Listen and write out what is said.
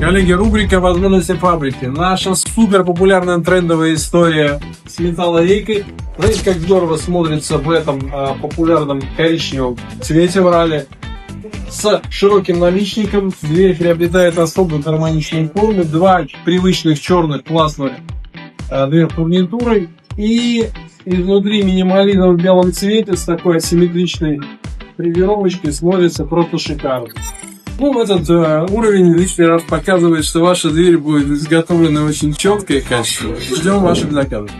Коллеги, рубрика «Возможности фабрики». Наша супер популярная трендовая история с металлорейкой. Знаете, как здорово смотрится в этом популярном коричневом цвете в ралли. С широким наличником дверь приобретает особую гармоничную форму. Два привычных черных классных дверь фурнитурой. И изнутри минимализм в белом цвете с такой асимметричной гравировочкой смотрится просто шикарно. Ну, этот уровень лишний раз показывает, что ваша дверь будет изготовлена очень четко и качественно. Ждем ваших заказов.